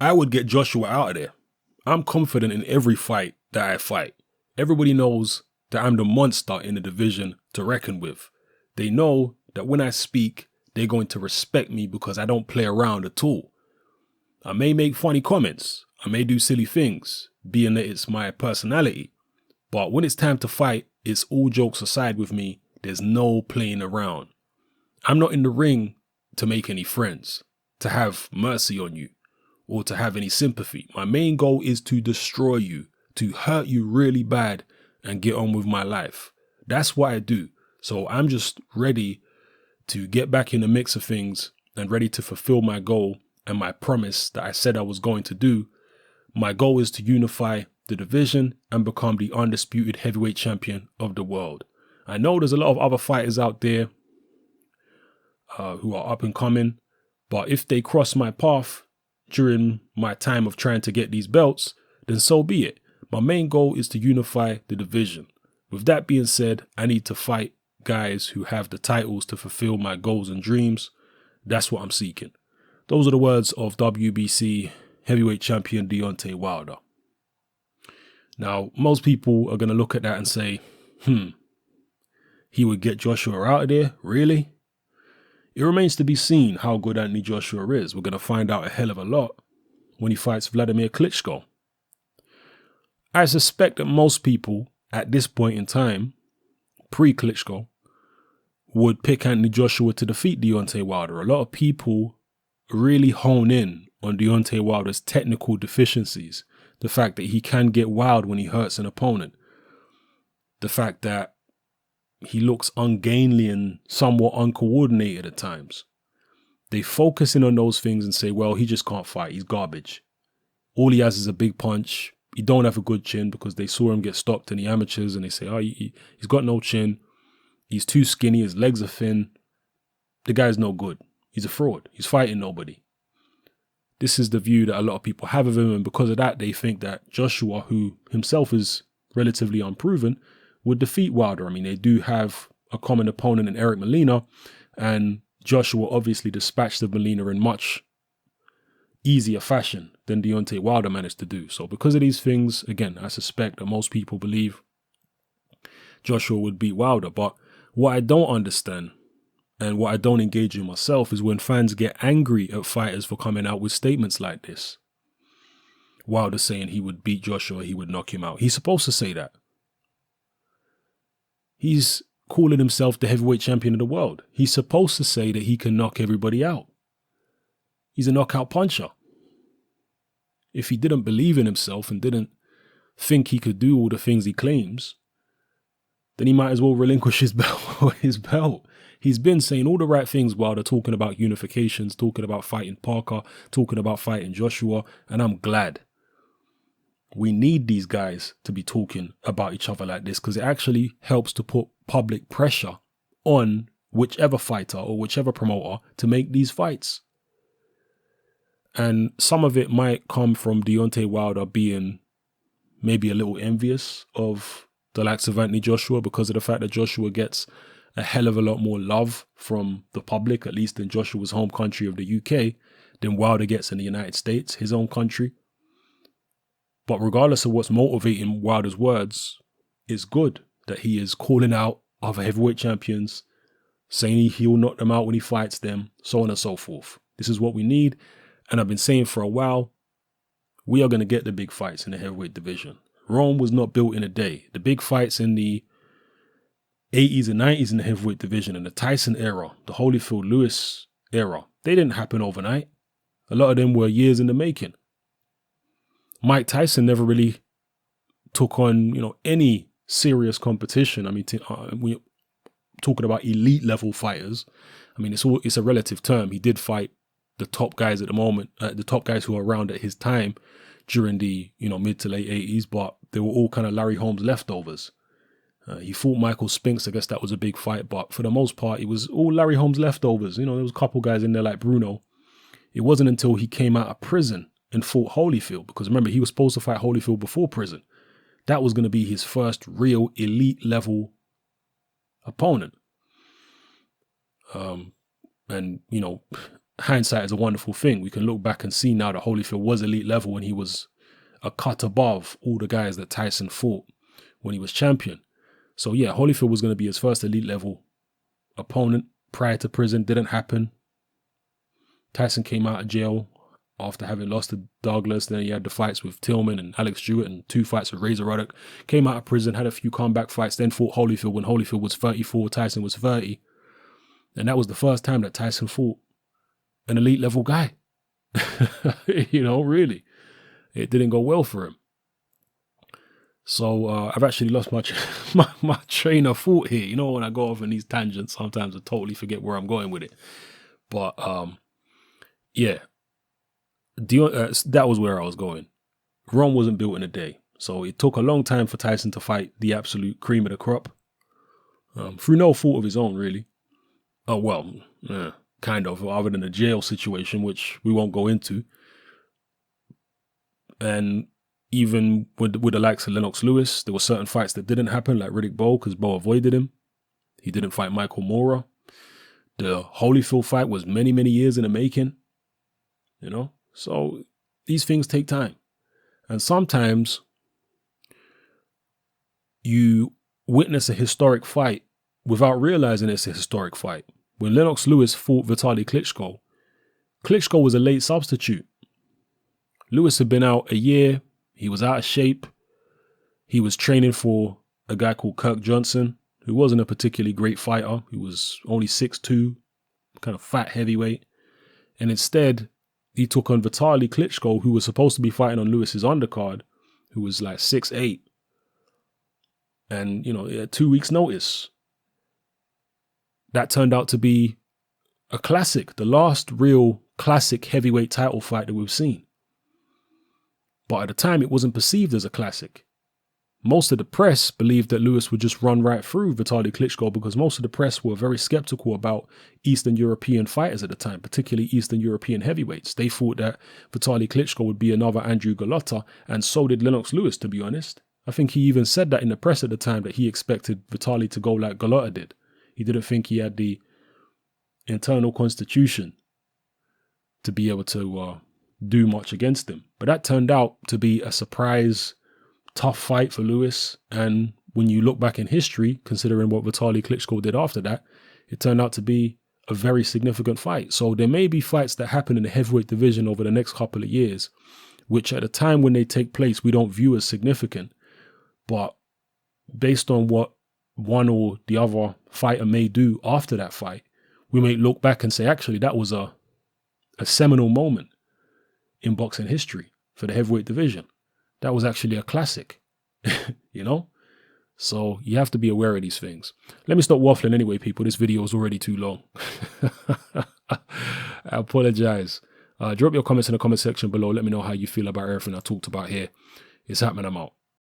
I would get Joshua out of there. I'm confident in every fight that I fight. Everybody knows that I'm the monster in the division to reckon with. They know that when I speak, they're going to respect me because I don't play around at all. I may make funny comments. I may do silly things, being that it's my personality. But when it's time to fight, it's all jokes aside with me. There's no playing around. I'm not in the ring to make any friends, to have mercy on you, or to have any sympathy. My main goal is to destroy you, to hurt you really bad and get on with my life. That's what I do. So I'm just ready to get back in the mix of things and ready to fulfill my goal and my promise that I said I was going to do. My goal is to unify the division and become the undisputed heavyweight champion of the world. I know there's a lot of other fighters out there who are up and coming, but if they cross my path during my time of trying to get these belts, then so be it. My main goal is to unify the division. With that being said, I need to fight guys who have the titles to fulfill my goals and dreams. That's what I'm seeking. Those are the words of WBC heavyweight champion Deontay Wilder. Now, most people are going to look at that and say, he would get Joshua out of there? Really? It remains to be seen how good Anthony Joshua is. We're going to find out a hell of a lot when he fights Vladimir Klitschko. I suspect that most people at this point in time, pre-Klitschko, would pick Anthony Joshua to defeat Deontay Wilder. A lot of people really hone in on Deontay Wilder's technical deficiencies. The fact that he can get wild when he hurts an opponent. The fact that he looks ungainly and somewhat uncoordinated at times. They focus in on those things and say, well, he just can't fight. He's garbage. All he has is a big punch. He don't have a good chin because they saw him get stopped in the amateurs and they say, oh, he's got no chin. He's too skinny. His legs are thin. The guy's no good. He's a fraud. He's fighting nobody. This is the view that a lot of people have of him. And because of that, they think that Joshua, who himself is relatively unproven, would defeat Wilder. I mean, they do have a common opponent in Eric Molina, and Joshua obviously dispatched of Molina in much easier fashion than Deontay Wilder managed to do. So because of these things, again, I suspect that most people believe Joshua would beat Wilder. But what I don't understand and what I don't engage in myself is when fans get angry at fighters for coming out with statements like this. Wilder saying he would beat Joshua, he would knock him out. He's supposed to say that. He's calling himself the heavyweight champion of the world. He's supposed to say that he can knock everybody out. He's a knockout puncher. If he didn't believe in himself and didn't think he could do all the things he claims, then he might as well relinquish his belt. He's been saying all the right things while they're talking about unifications, talking about fighting Parker, talking about fighting Joshua, and I'm glad. We need these guys to be talking about each other like this because it actually helps to put public pressure on whichever fighter or whichever promoter to make these fights. And some of it might come from Deontay Wilder being maybe a little envious of the likes of Anthony Joshua because of the fact that Joshua gets a hell of a lot more love from the public, at least in Joshua's home country of the UK, than Wilder gets in the United States, his own country. But regardless of what's motivating Wilder's words, it's good that he is calling out other heavyweight champions, saying he'll knock them out when he fights them, so on and so forth. This is what we need. And I've been saying for a while, we are going to get the big fights in the heavyweight division. Rome was not built in a day. The big fights in the 80s and 90s in the heavyweight division, in the Tyson era, the Holyfield Lewis era, they didn't happen overnight. A lot of them were years in the making. Mike Tyson never really took on, any serious competition. I mean, we're talking about elite level fighters. I mean, it's a relative term. He did fight the top guys at the moment, the top guys who are around at his time during the, mid to late 80s, but they were all kind of Larry Holmes leftovers. He fought Michael Spinks. I guess that was a big fight, but for the most part, it was all Larry Holmes leftovers. There was a couple guys in there like Bruno. It wasn't until he came out of prison and fought Holyfield, because remember, he was supposed to fight Holyfield before prison. That was going to be his first real elite level opponent. And, hindsight is a wonderful thing. We can look back and see now that Holyfield was elite level and he was a cut above all the guys that Tyson fought when he was champion. So yeah, Holyfield was going to be his first elite level opponent prior to prison. Didn't happen. Tyson came out of jail after having lost to Douglas. Then he had the fights with Tillman and Alex Stewart and 2 fights with Razor Ruddock. Came out of prison, had a few comeback fights, then fought Holyfield when Holyfield was 34, Tyson was 30. And that was the first time that Tyson fought an elite level guy. Really. It didn't go well for him. So I've actually lost my train of thought here. When I go off on these tangents, sometimes I totally forget where I'm going with it. But yeah, that was where I was going. Rome wasn't built in a day. So it took a long time for Tyson to fight the absolute cream of the crop. Through no fault of his own, really. Oh, well, kind of, other than a jail situation, which we won't go into. And even with the likes of Lennox Lewis, there were certain fights that didn't happen, like Riddick Bowe, because Bowe avoided him. He didn't fight Michael Moorer. The Holyfield fight was many, many years in the making. So these things take time. And sometimes you witness a historic fight without realizing it's a historic fight. When Lennox Lewis fought Vitaly Klitschko, Klitschko was a late substitute. Lewis had been out a year. He was out of shape. He was training for a guy called Kirk Johnson, who wasn't a particularly great fighter. He was only 6'2", kind of fat heavyweight. And instead, he took on Vitaly Klitschko, who was supposed to be fighting on Lewis's undercard, who was like 6'8". And, he had 2 weeks' notice. That turned out to be a classic, the last real classic heavyweight title fight that we've seen. But at the time, it wasn't perceived as a classic. Most of the press believed that Lewis would just run right through Vitaly Klitschko because most of the press were very skeptical about Eastern European fighters at the time, particularly Eastern European heavyweights. They thought that Vitaly Klitschko would be another Andrew Golota, and so did Lennox Lewis, to be honest. I think he even said that in the press at the time, that he expected Vitaly to go like Golota did. He didn't think he had the internal constitution to be able to do much against him. But that turned out to be a surprise, tough fight for Lewis. And when you look back in history, considering what Vitaly Klitschko did after that, it turned out to be a very significant fight. So there may be fights that happen in the heavyweight division over the next couple of years, which at the time when they take place, we don't view as significant. But based on what one or the other fighter may do after that fight, we may look back and say, actually, that was a seminal moment in boxing history for the heavyweight division. That was actually a classic, So you have to be aware of these things. Let me stop waffling anyway, people. This video is already too long. I apologize. Drop your comments in the comment section below. Let me know how you feel about everything I talked about here. It's happening. I'm out.